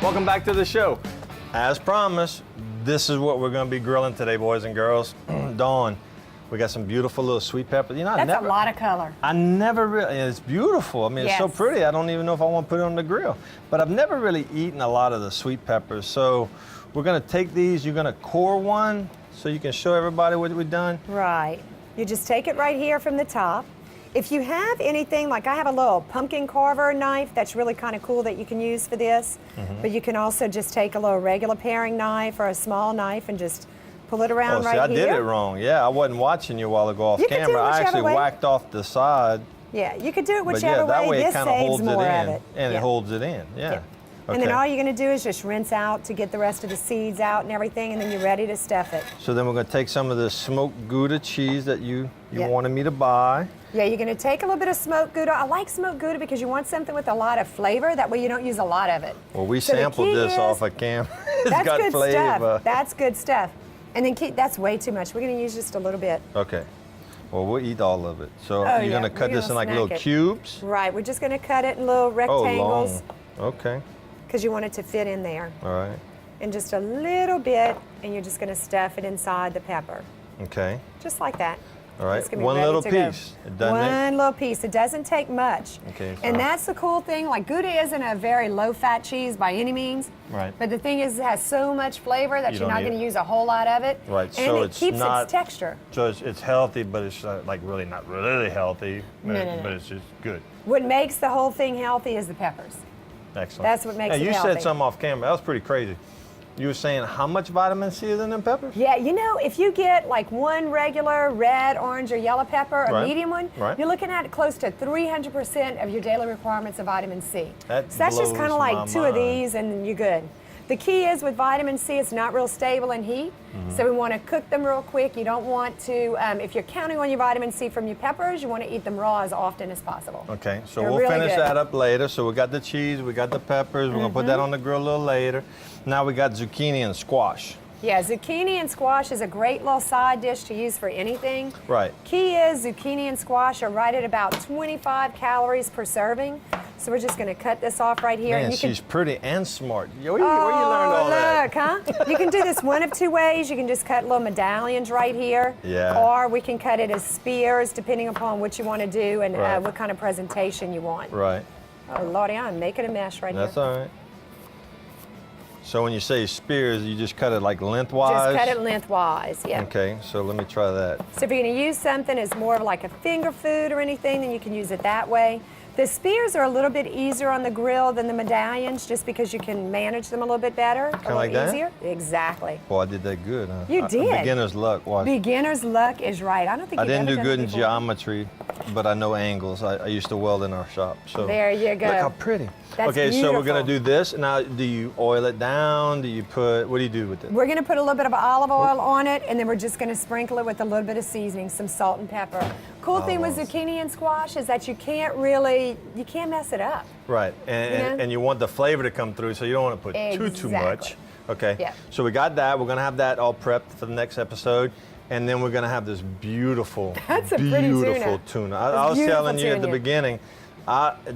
Welcome back to the show. As promised, this is what we're going to be grilling today, boys and girls. Dawn, we got some beautiful little sweet peppers. You know, That's a lot of color. I never really, it's beautiful. I mean, Yes. It's so pretty. I don't even know if I want to put it on the grill. But I've never really eaten a lot of the sweet peppers. So we're going to take these, you're going to core one so you can show everybody what we've done. Right. You just take it right here from the top. If you have anything, like I have a little pumpkin carver knife that's really kind of cool that you can use for this, but you can also just take a little regular paring knife or a small knife and just pull it around right here. I did it wrong. Yeah, I wasn't watching you a while ago off You can do camera. it I actually whichever way. whacked off the side. Yeah, you could do it But whichever yeah, that way This it kind of saves holds it more in. of it. And Yeah. it holds it in, yeah. Yeah. And then all you're going to do is just rinse out to get the rest of the seeds out and everything, and then you're ready to stuff it. So then we're going to take some of the smoked Gouda cheese that you Yeah. wanted me to buy. Yeah, you're going to take a little bit of smoked Gouda. I like smoked Gouda because you want something with a lot of flavor. That way you don't use a lot of it. Well, we So the sampled key this is- off of camera. It's That's got good flavor. stuff. That's good stuff. And then that's way too much. We're going to use just a little bit. Okay. Well, we'll eat all of it. So Oh, you're yeah. going to cut We're this in gonna like snack little it. cubes? Right, we're just going to cut it in little Oh, rectangles long. Okay. because you want it to fit in there. All right. And just a little bit, and you're just going to stuff it inside the pepper. Okay. Just like that. All right. It's gonna be One ready little to go. piece. It doesn't One little piece. It doesn't take much. Okay, And fine. that's the cool thing. Like Gouda isn't a very low-fat cheese by any means. Right. But the thing is, it has so much flavor that You you're don't not need going to it. use a whole lot of it. Right, And so it it's keeps not- its texture. So it's healthy, but it's like really not really healthy. No, no, no. But it's just good. What makes the whole thing healthy is the peppers. Excellent. That's what makes Hey, it you healthy. said something off camera. That was pretty crazy. You were saying how much vitamin C is in them peppers? Yeah, you know, if you get like one regular red, orange, or yellow pepper, a Right. medium one, Right. you're looking at close to 300% of your daily requirements of vitamin C. That So that's just blows kind of my like two of mind. these and you're good. The key is with vitamin C, it's not real stable in heat. Mm-hmm. So we want to cook them real quick. You don't want to, if you're counting on your vitamin C from your peppers, you want to eat them raw as often as possible. Okay, so They're we'll really finish good. that up later. So we got the cheese, we got the peppers. We're gonna put that on the grill a little later. Now we got zucchini and squash. Yeah, zucchini and squash is a great little side dish to use for anything. Right. Key is zucchini and squash are right at about 25 calories per serving. So we're just going to cut this off right here. Man, and you she's can, pretty and smart. Where you learned all that? look, huh? You can do this one of two ways. You can just cut little medallions right here. Yeah. Or we can cut it as spears, depending upon what you want to do and Right. what kind of presentation you want. Right. Oh, Lordy, I'm making a mess right That's here. all right. So when you say spears, you just cut it like lengthwise? Just cut it lengthwise, yeah. Okay, so let me try that. So if you're going to use something as more of like a finger food or anything, then you can use it that way. The spears are a little bit easier on the grill than the medallions just because you can manage them a little bit better, a little like that? easier. Exactly. Boy, I did that good, huh? You did. Beginner's luck. Watch. Beginner's luck is right. I don't think I you've didn't ever do done good it in before. geometry, but I know angles. I used to weld in our shop. So There you go. Look how pretty. That's okay, so we're gonna beautiful. do this. Now, do you oil it down? Do you put? What do you do with it? We're going to put a little bit of olive oil on it, and then we're just going to sprinkle it with a little bit of seasoning, some salt and pepper. Cool thing with zucchini and squash is that you can't mess it up. Right, know? and you want the flavor to come through, so you don't want to put too much. Exactly. Okay. Yeah. So we got that. We're gonna have that all prepped for the next episode. And then we're gonna have this beautiful, That's a pretty beautiful tuna. I That's was beautiful telling you at the tuna. beginning,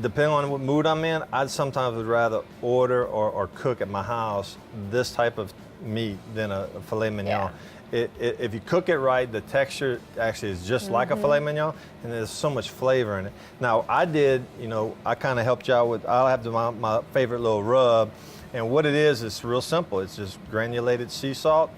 depending on what mood I'm in, I sometimes would rather order or cook at my house this type of meat than a filet mignon. If you cook it right, the texture actually is just like a filet Mm-hmm. mignon, and there's so much flavor in it. Now, I kind of helped you out with, I have my favorite little rub, and what it is, it's real simple. It's just granulated sea salt,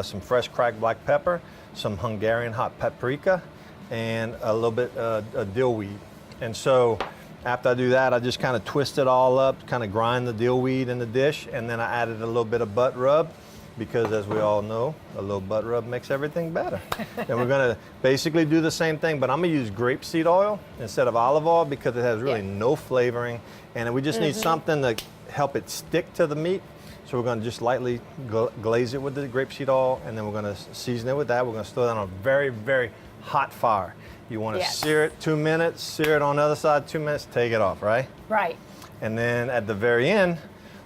some fresh cracked black pepper, some Hungarian hot paprika, and a little bit of dill weed. And so after I do that, I just kind of twist it all up, kind of grind the dill weed in the dish, and then I added a little bit of butt rub, because as we all know, a little butt rub makes everything better. And we're gonna basically do the same thing, but I'm gonna use grapeseed oil instead of olive oil because it has really no flavoring, and we just need something to help it stick to the meat. So we're gonna just lightly glaze it with the grapeseed oil, and then we're gonna season it with that. We're gonna throw that on a very, very hot fire. You wanna sear it 2 minutes, sear it on the other side 2 minutes, take it off, right? Right. And then at the very end,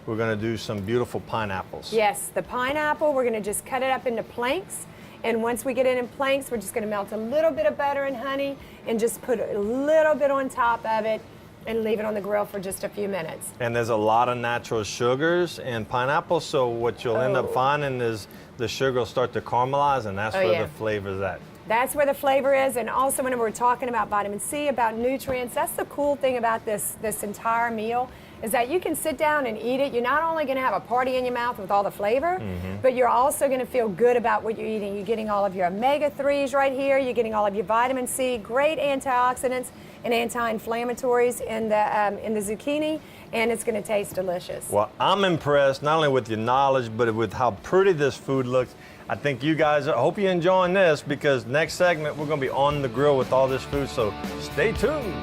we're gonna do some beautiful pineapples. Yes, the pineapple, we're gonna just cut it up into planks. And once we get it in planks, we're just gonna melt a little bit of butter and honey and just put a little bit on top of it. and leave it on the grill for just a few minutes. And there's a lot of natural sugars in pineapple, so what you'll end up finding is the sugar will start to caramelize, and that's where the flavor's at. That's where the flavor is, and also when we're talking about vitamin C, about nutrients, that's the cool thing about this entire meal, is that you can sit down and eat it. You're not only going to have a party in your mouth with all the flavor, but you're also going to feel good about what you're eating. You're getting all of your omega-3s right here. You're getting all of your vitamin C, great antioxidants and anti-inflammatories in the zucchini, and it's going to taste delicious. Well, I'm impressed not only with your knowledge, but with how pretty this food looks. I think you guys, I hope you're enjoying this, because next segment we're going to be on the grill with all this food, so stay tuned.